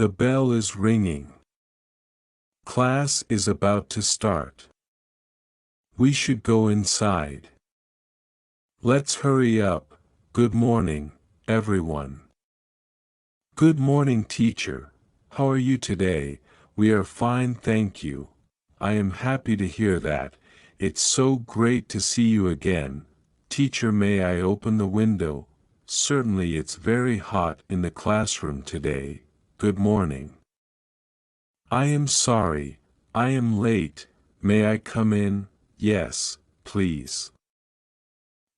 The bell is ringing. Class is about to start. We should go inside. Let's hurry up. Good morning, everyone. Good morning, teacher. How are you today? We are fine, thank you. I am happy to hear that. It's so great to see you again. Teacher, may I open the window? Certainly, it's very hot in the classroom today. Good morning. I am sorry, I am late. May I come in? Yes, please.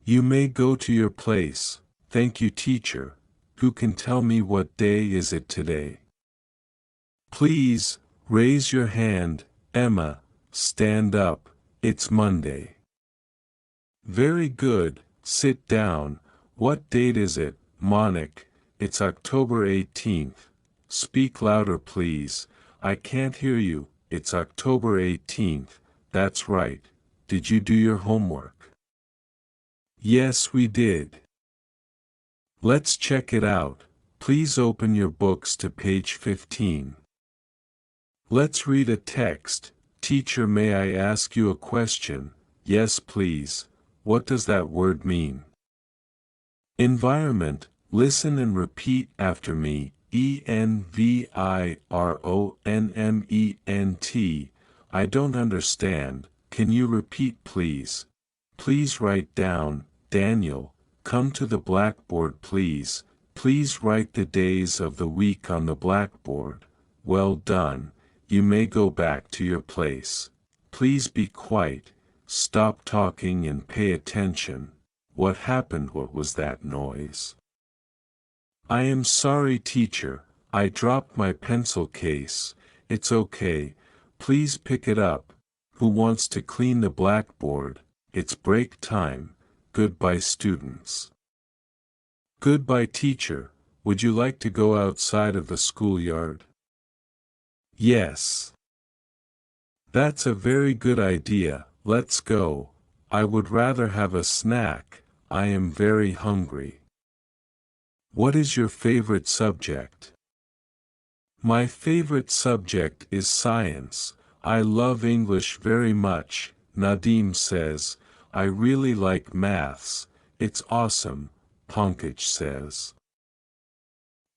You may go to your place. Thank you, teacher. Who can tell me what day is it today? Please, raise your hand. Emma, stand up. It's Monday. Very good. Sit down. What date is it, Monique? It's October 18th. Speak louder, please. I can't hear you. It's October 18th. That's right. Did you do your homework? Yes, we did. Let's check it out. Please open your books to page 15. Let's read a text. Teacher, may I ask you a question? Yes, please. What does that word mean? Environment. Listen and repeat after me. environment. I don't understand. Can you repeat, please? Please write down. Daniel, come to the blackboard, please. Please write the days of the week on the blackboard. Well done. You may go back to your place. Please be quiet. Stop talking and pay attention. What happened? What was that noise? I am sorry, teacher. I dropped my pencil case. It's okay. Please pick it up. Who wants to clean the blackboard? It's break time. Goodbye, students. Goodbye, teacher. Would you like to go outside of the schoolyard? Yes. That's a very good idea. Let's go. I would rather have a snack. I am very hungry. What is your favorite subject? My favorite subject is science. I love English very much. Nadim says, I really like maths. It's awesome, Pankaj says.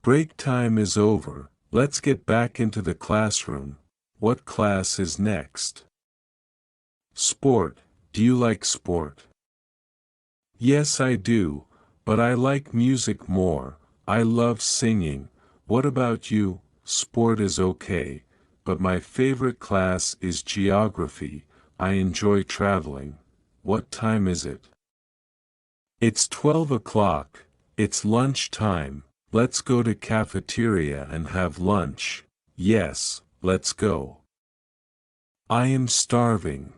Break time is over. Let's get back into the classroom. What class is next? Sport. Do you like sport? Yes, I do, but I like music more. I love singing. What about you? Sport is okay, but my favorite class is geography. I enjoy traveling. What time is it? It's 12 o'clock. It's lunch time. Let's go to cafeteria and have lunch. Yes, let's go. I am starving.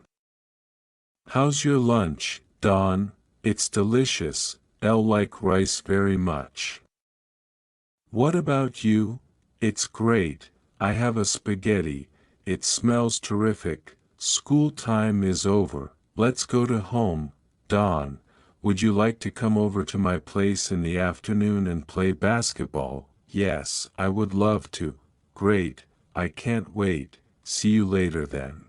How's your lunch, Dawn? It's delicious. I'll like rice very much. What about you? It's great. I have a spaghetti. It smells terrific. School time is over. Let's go to home. Dawn, would you like to come over to my place in the afternoon and play basketball? Yes, I would love to. Great. I can't wait. See you later then.